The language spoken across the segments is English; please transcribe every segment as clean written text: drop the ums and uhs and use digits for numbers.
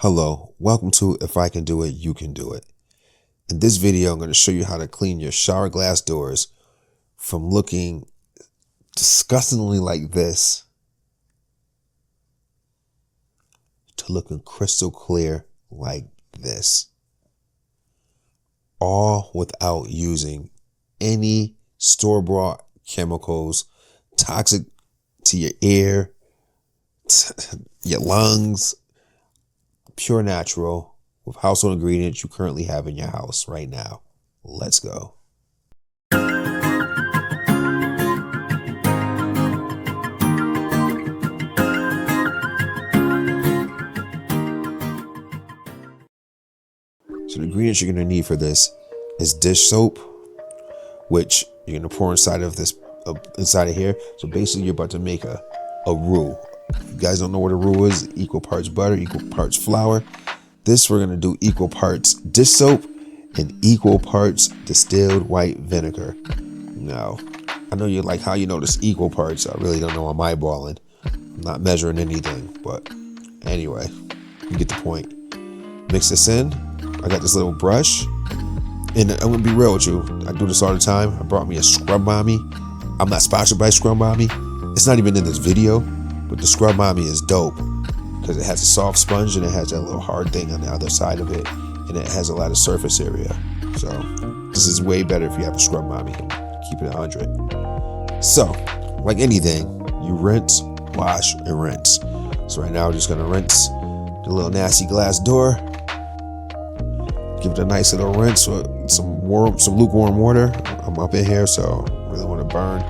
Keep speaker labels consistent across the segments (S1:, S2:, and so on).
S1: Hello, welcome to If I Can Do It, You Can Do It. In this video, I'm going to show you how to clean your shower glass doors from looking disgustingly like this to looking crystal clear like this. All without using any store-bought chemicals, toxic to your ear, your lungs, pure natural with household ingredients you currently have in your house right now. Let's go. So the ingredients you're going to need for this is dish soap, which you're going to pour inside of here. So basically you're about to make a roux. If you guys don't know what a roux is, equal parts butter, equal parts flour. This we're going to do equal parts dish soap and equal parts distilled white vinegar. Now, I know you're like, how you know this equal parts? I really don't know. I'm eyeballing. I'm not measuring anything, but anyway, you get the point. Mix this in. I got this little brush, and I'm gonna be real with you. I do this all the time. I brought me a Scrub Mommy. I'm not sponsored by Scrub Mommy. It's not even in this video, but the Scrub Mommy is dope because it has a soft sponge and it has that little hard thing on the other side of it, and it has a lot of surface area. So this is way better if you have a Scrub Mommy. Keep it 100. So, like anything, you rinse, wash, and rinse. So right now, we're just gonna rinse the little nasty glass door. Give it a nice little rinse with some lukewarm water. I'm up in here, so I really want to burn.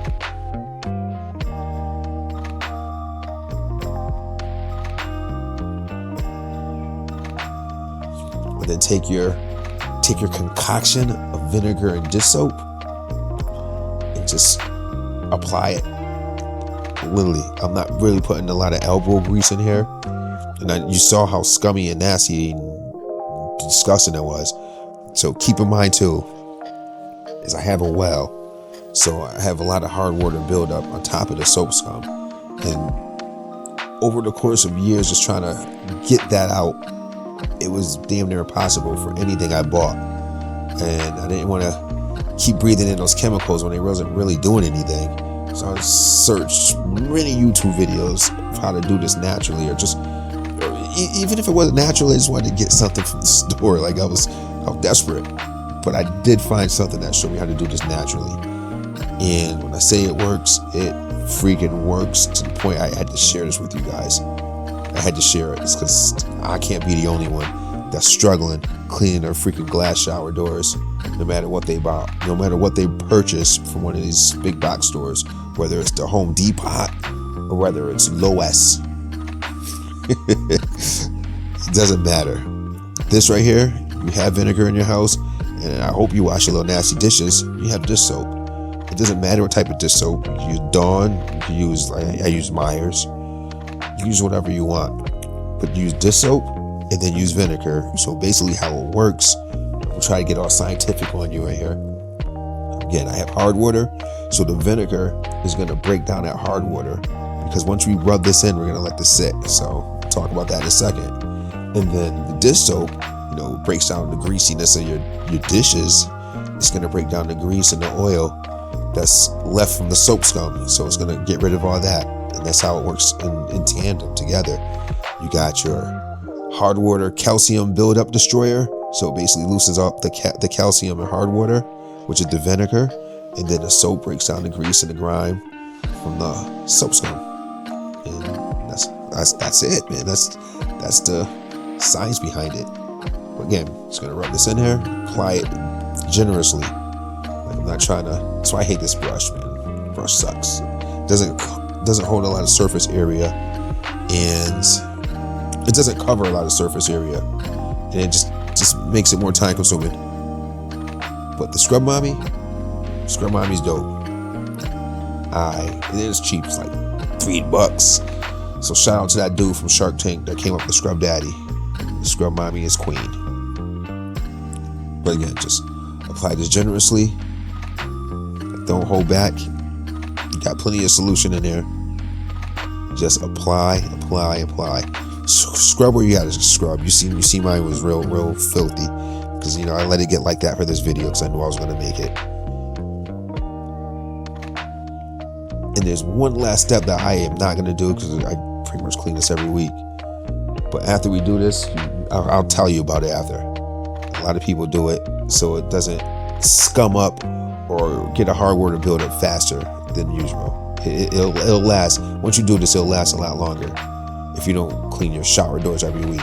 S1: And then take your concoction of vinegar and dish soap and just apply it. Literally, I'm not really putting a lot of elbow grease in here. And you saw how scummy and nasty and disgusting it was. So keep in mind too, is I have a well, so I have a lot of hard water buildup on top of the soap scum, and over the course of years just trying to get that out, it was damn near impossible for anything I bought, and I didn't want to keep breathing in those chemicals when they wasn't really doing anything. So I searched many YouTube videos of how to do this naturally, or just even if it wasn't natural, I just wanted to get something from the store. Like I was desperate, but I did find something that showed me how to do this naturally. And when I say it works, it freaking works to the point I had to share this with you guys. I had to share it because I can't be the only one that's struggling cleaning their freaking glass shower doors, no matter what they bought, no matter what they purchase from one of these big box stores, whether it's the Home Depot or whether it's Lowe's. It doesn't matter. This right here, you have vinegar in your house, and I hope you wash your little nasty dishes. You have dish soap. It doesn't matter what type of dish soap. You can use Dawn. You can use, I use Meyers. You can use whatever you want, but use dish soap and then use vinegar. So basically, how it works, we'll try to get all scientific on you right here. Again, I have hard water, so the vinegar is going to break down that hard water. Because once we rub this in, we're going to let this sit. So we'll talk about that in a second. And then the dish soap, breaks down the greasiness of your dishes. It's going to break down the grease and the oil that's left from the soap scum. So it's going to get rid of all that. And that's how it works in tandem together. You got your hard water calcium buildup destroyer. So it basically loosens up the calcium in hard water, which is the vinegar. And then the soap breaks down the grease and the grime from the soap scum. And that's it, man. That's the science behind it. But again, just gonna rub this in here, apply it generously. Like I'm not trying to. That's why I hate this brush, man. Brush sucks. Doesn't hold a lot of surface area, and it doesn't cover a lot of surface area, and it just makes it more time consuming. But the Scrub Mommy's dope. It is cheap. It's like $3. So shout out to that dude from Shark Tank that came up with Scrub Daddy. The Scrub Mommy is queen. But again, just apply this generously. Don't hold back. You got plenty of solution in there. Just apply. Scrub where you gotta scrub. You see mine was real filthy because I let it get like that for this video because I knew I was gonna make it. And there's one last step that I am not gonna do because I pretty much clean this every week. But after we do this, I'll tell you about it after. A lot of people do it so it doesn't scum up or get a hard water buildup faster than usual. It'll last. Once you do this, it'll last a lot longer if you don't clean your shower doors every week.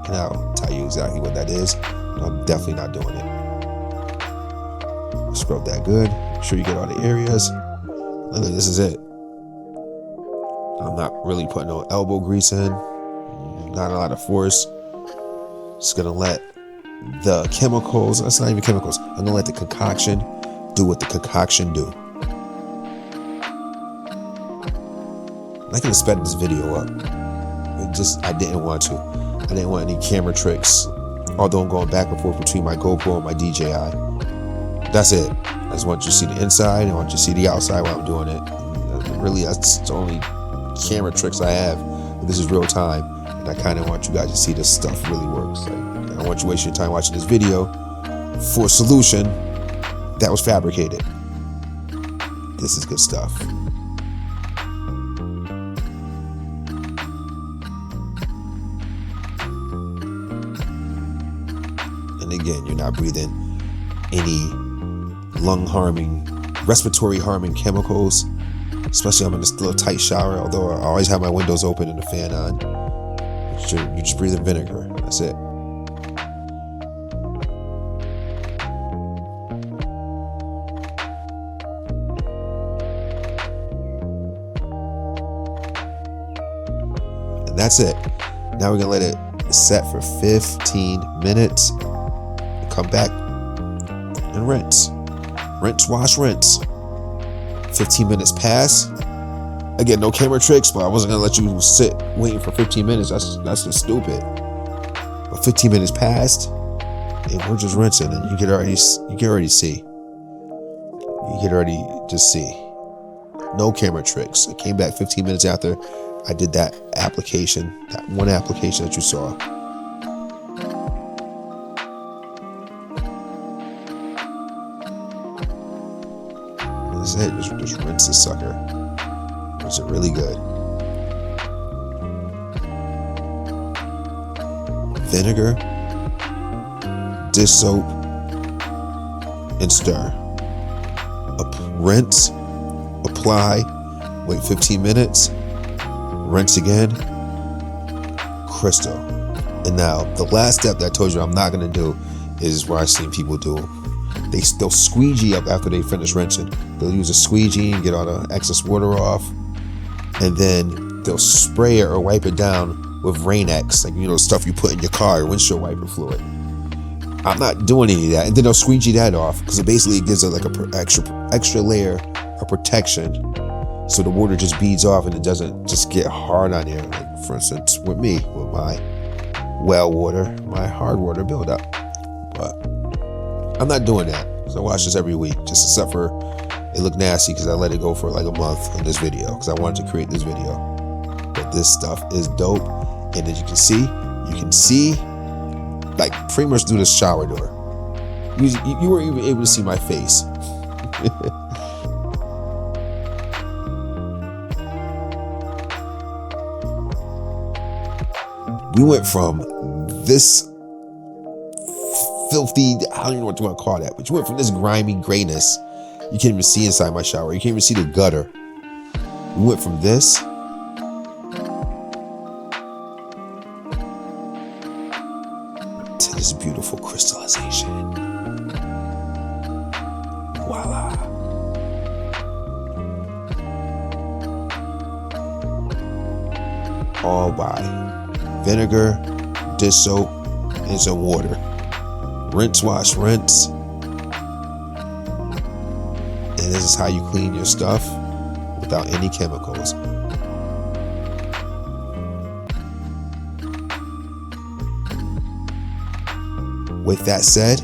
S1: And I'll tell you exactly what that is. I'm definitely not doing it. Scrub that good. Make sure you get all the areas. Look, this is it. I'm not really putting no elbow grease in. Not a lot of force. Just gonna let the chemicals, that's not even chemicals, I'm gonna let the concoction do what the concoction do. I could have sped this video up. I didn't want to. I didn't want any camera tricks. Although I'm going back and forth between my GoPro and my DJI. That's it. I just want you to see the inside. I want you to see the outside while I'm doing it. And really, that's the only camera tricks I have. But this is real time. And I kind of want you guys to see this stuff really works. I don't want you wasting your time watching this video for a solution that was fabricated. This is good stuff. And again, you're not breathing any lung-harming, respiratory-harming chemicals. Especially I'm in this little tight shower, although I always have my windows open and the fan on. You're just breathing vinegar. That's it. And that's it. Now we're gonna let it set for 15 minutes. Come back and rinse. Rinse, wash, rinse. 15 minutes pass. Again, no camera tricks, but I wasn't gonna let you sit waiting for 15 minutes. That's just stupid. But 15 minutes passed, and we're just rinsing, and you can already see. You can already just see. No camera tricks. I came back 15 minutes after I did that application, that one application that you saw. That's it. Just rinse this sucker. Rinse it really good. Vinegar, dish soap, and stir. Rinse, apply, wait 15 minutes, rinse again, crystal. And now the last step that I told you I'm not gonna do is what I've seen people do. They'll squeegee up after they finish rinsing. They'll use a squeegee and get all the excess water off, and then they'll spray it or wipe it down with Rain-X, like stuff you put in your car, windshield wiper fluid. I'm not doing any of that, and then they'll squeegee that off because it basically gives it like a extra layer of protection, so the water just beads off and it doesn't just get hard on you. Like for instance, with me, with my well water, my hard water buildup. But I'm not doing that because I wash this every week, just except for it looked nasty because I let it go for like a month in this video because I wanted to create this video. But this stuff is dope, and as you can see, like pretty much through the shower door. You weren't even able to see my face. We went from this filthy, I don't even know what you want to call that, but you went from this grimy grayness. You can't even see inside my shower. You can't even see the gutter. We went from this to this beautiful crystallization. Voila. All by vinegar, dish soap, and some water. Rinse, wash, rinse. And this is how you clean your stuff without any chemicals. With that said,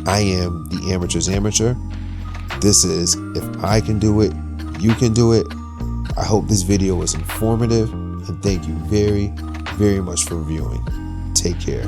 S1: I am the amateur's amateur. This is, if I can do it, you can do it. I hope this video was informative, and thank you very, very much for viewing. Take care.